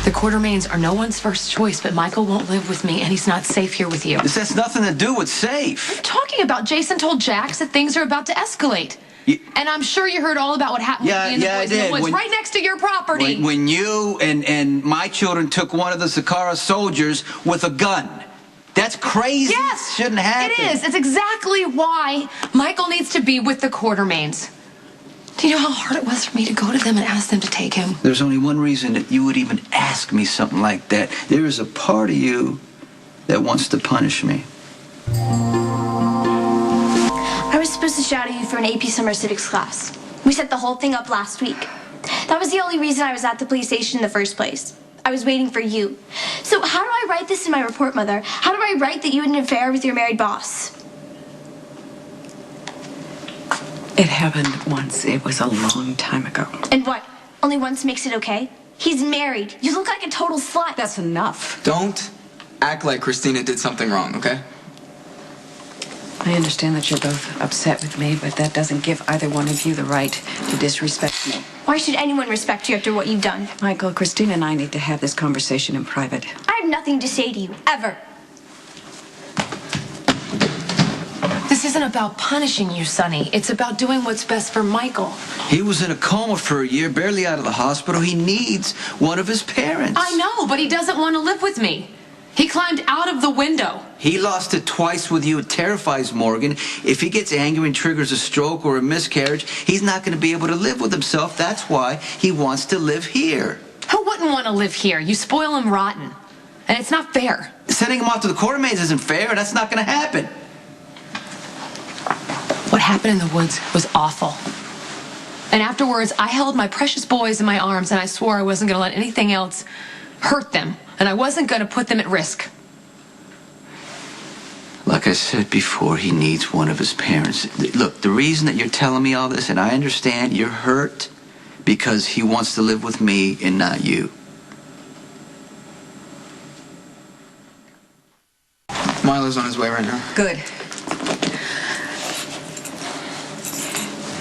The Quartermains are no one's first choice, but Michael won't live with me, and he's not safe here with you. This has nothing to do with safe. I'm talking about Jason told Jax that things are about to escalate. And I'm sure you heard all about what happened with me and the boys in the woods right next to your property. When you and my children took one of the Sakara soldiers with a gun. That's crazy. Yes! Shouldn't happen. It is. It's exactly why Michael needs to be with the Quartermains. Do you know how hard it was for me to go to them and ask them to take him? There's only one reason that you would even ask me something like that. There is a part of you that wants to punish me. I was supposed to shadow you for an AP Summer Civics class. We set the whole thing up last week. That was the only reason I was at the police station in the first place. I was waiting for you. So how do I write this in my report, Mother? How do I write that you had an affair with your married boss? It happened once. It was a long time ago. And what? Only once makes it okay? He's married. You look like a total slut. That's enough. Don't act like Kristina did something wrong, okay? I understand that you're both upset with me, but that doesn't give either one of you the right to disrespect me. Why should anyone respect you after what you've done? Michael, Kristina and I need to have this conversation in private. I have nothing to say to you, ever. This isn't about punishing you, Sonny. It's about doing what's best for Michael. He was in a coma for a year, barely out of the hospital. He needs one of his parents. I know, but he doesn't want to live with me. He climbed out of the window. He lost it twice with you. It terrifies Morgan. If he gets angry and triggers a stroke or a miscarriage, he's not going to be able to live with himself. That's why he wants to live here. Who wouldn't want to live here? You spoil him rotten. And it's not fair. Sending him off to the Quartermains isn't fair, and that's not going to happen. What happened in the woods was awful. And afterwards, I held my precious boys in my arms, and I swore I wasn't going to let anything else hurt them. And I wasn't going to put them at risk. Like I said before, he needs one of his parents. Look, the reason that you're telling me all this, and I understand you're hurt because he wants to live with me and not you. Milo's on his way right now. Good.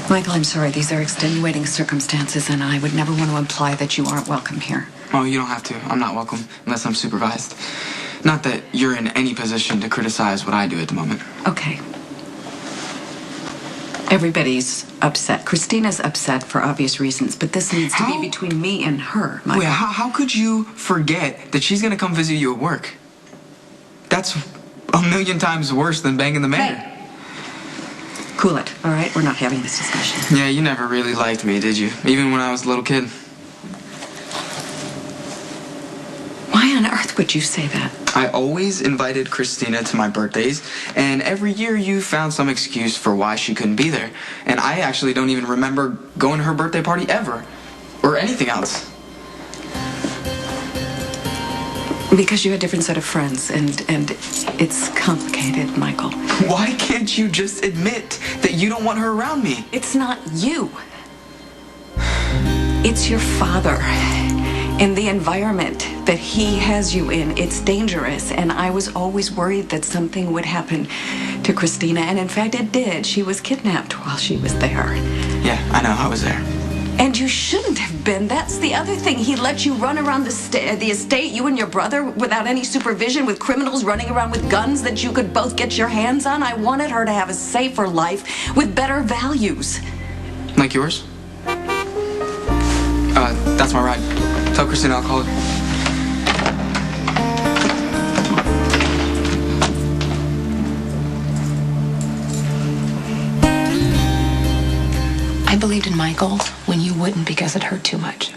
Michael, I'm sorry. These are extenuating circumstances, and I would never want to imply that you aren't welcome here. Oh, you don't have to. I'm not welcome unless I'm supervised. Not that you're in any position to criticize what I do at the moment. Okay. Everybody's upset. Kristina's upset for obvious reasons, but this needs to be between me and her, Michael. Wait, how could you forget that she's going to come visit you at work? That's a million times worse than banging the mayor. Hey. Cool it, all right? We're not having this discussion. Yeah, you never really liked me, did you? Even when I was a little kid. Why on earth would you say that? I always invited Kristina to my birthdays, and every year you found some excuse for why she couldn't be there. And I actually don't even remember going to her birthday party ever. Or anything else. Because you had a different set of friends, and it's complicated, Michael. Why can't you just admit that you don't want her around me? It's not you. It's your father. And the environment that he has you in, it's dangerous. And I was always worried that something would happen to Kristina. And in fact, it did. She was kidnapped while she was there. Yeah, I know. I was there. And you shouldn't have been. That's the other thing. He let you run around the estate, you and your brother, without any supervision, with criminals running around with guns that you could both get your hands on. I wanted her to have a safer life with better values. Like yours? That's my ride. Tell Kristina I'll call her. I believed in Michael when you wouldn't because it hurt too much.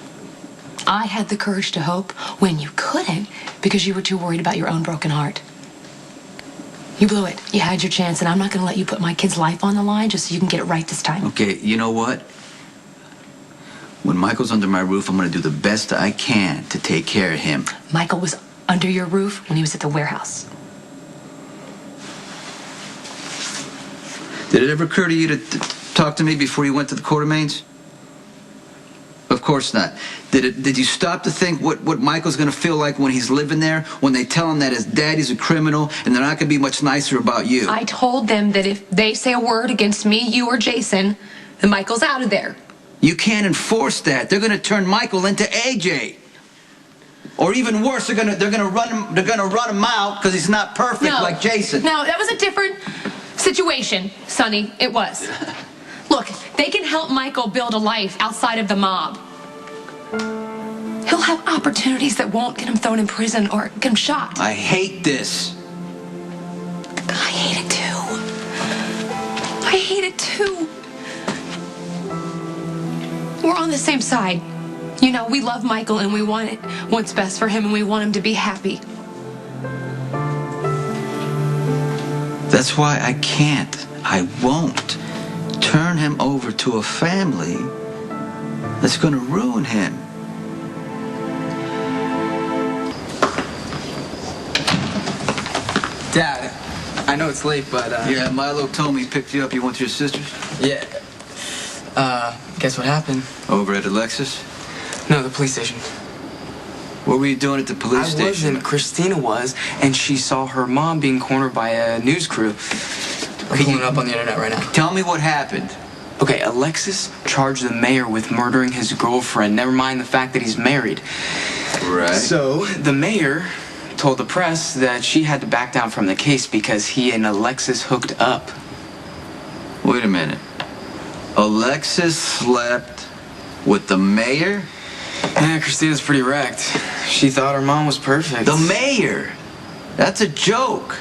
I had the courage to hope when you couldn't because you were too worried about your own broken heart. You blew it. You had your chance, and I'm not going to let you put my kid's life on the line just so you can get it right this time. Okay, you know what? When Michael's under my roof, I'm going to do the best I can to take care of him. Michael was under your roof when he was at the warehouse. Did it ever occur to you to talk to me before you went to the Quartermains? Of course not. Did you stop to think what Michael's going to feel like when he's living there, when they tell him that his daddy's a criminal and they're not going to be much nicer about you? I told them that if they say a word against me, you or Jason, then Michael's out of there. You can't enforce that. They're going to turn Michael into AJ. Or even worse, they're gonna run him out because he's not perfect like Jason. No, that was a different situation, Sonny. It was. Look, they can help Michael build a life outside of the mob. He'll have opportunities that won't get him thrown in prison or get him shot. I hate this. I hate it too. I hate it too. We're on the same side. You know, we love Michael and we want what's best for him and we want him to be happy. That's why I won't turn him over to a family that's gonna ruin him. Dad, I know it's late, but Yeah, Milo told me he picked you up. You went to your sister's? yeah. Guess what happened? Over at Alexis? No, the police station. What were you doing at the police station? Wasn't. Kristina was, and she saw her mom being cornered by a news crew. We're pulling it up on the internet right now. Tell me what happened. Okay, Alexis charged the mayor with murdering his girlfriend, never mind the fact that he's married. Right. So, the mayor told the press that she had to back down from the case because he and Alexis hooked up. Wait a minute. Alexis slept with the mayor? Yeah, Christina's pretty wrecked. She thought her mom was perfect. The mayor? That's a joke.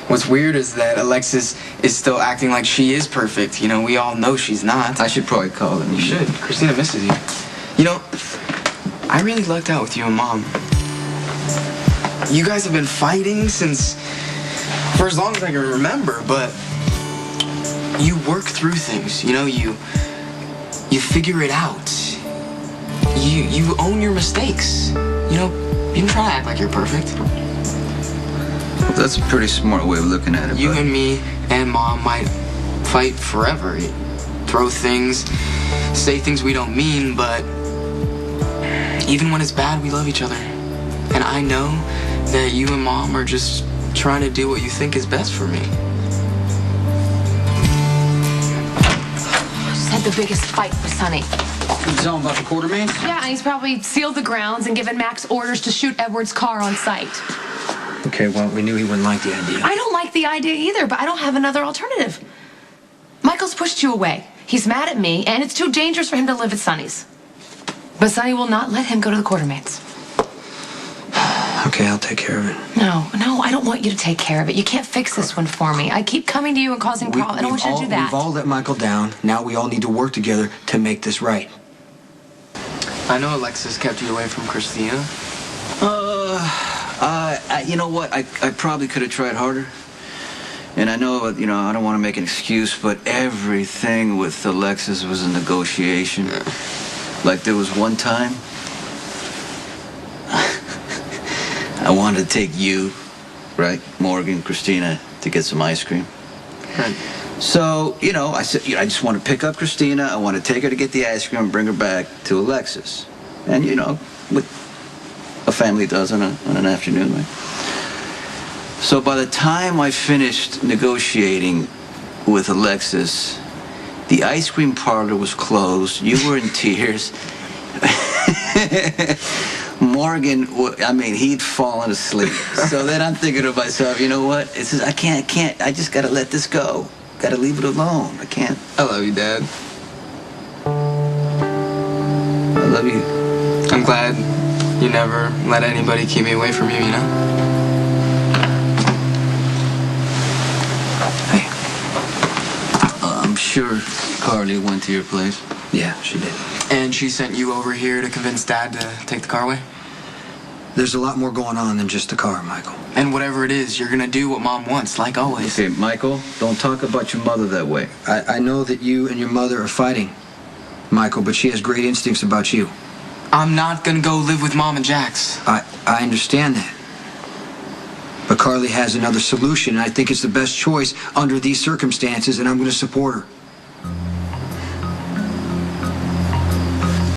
What's weird is that Alexis is still acting like she is perfect. You know, we all know she's not. I should probably call him. You should. Kristina misses you. You know, I really lucked out with you and Mom. You guys have been fighting for as long as I can remember, but you work through things. You know, you figure it out. You own your mistakes. You know, you don't try to act like you're perfect. Well, that's a pretty smart way of looking at it. You and me and Mom might fight forever. Throw things, say things we don't mean, but even when it's bad, we love each other. And I know that you and Mom are just trying to do what you think is best for me. I just had the biggest fight with Sonny. You telling about the quarter mains? Yeah, and he's probably sealed the grounds and given Max orders to shoot Edward's car on sight. Okay, well, we knew he wouldn't like the idea. I don't like the idea either, but I don't have another alternative. Michael's pushed you away. He's mad at me, and it's too dangerous for him to live at Sonny's. But Sonny will not let him go to the Quartermains. Okay, I'll take care of it. No, I don't want you to take care of it. You can't fix this one for me. I keep coming to you and causing problems. I don't want you to do that. We've all let Michael down. Now we all need to work together to make this right. I know Alexis kept you away from Kristina. You know what? I probably could have tried harder. And I know, I don't want to make an excuse, but everything with Alexis was a negotiation. Like there was one time, I wanted to take you, right, Morgan, Kristina, to get some ice cream. Right. So, I said, I just want to pick up Kristina. I want to take her to get the ice cream and bring her back to Alexis. And, what a family does on an afternoon, right? So by the time I finished negotiating with Alexis, the ice cream parlor was closed. You were in tears. Morgan, he'd fallen asleep. So then I'm thinking to myself, you know what? I can't. I just got to let this go. Got to leave it alone. I can't. I love you, Dad. I love you. I'm glad you never let anybody keep me away from you, you know? Hey, I'm sure Carly went to your place. Yeah, she did. And she sent you over here to convince Dad to take the car away? There's a lot more going on than just the car, Michael. And whatever it is, you're gonna do what Mom wants, like always. Okay, Michael, don't talk about your mother that way. I know that you and your mother are fighting, Michael, but she has great instincts about you. I'm not gonna go live with Mom and Jax. I understand that. But Carly has another solution, and I think it's the best choice under these circumstances, and I'm going to support her.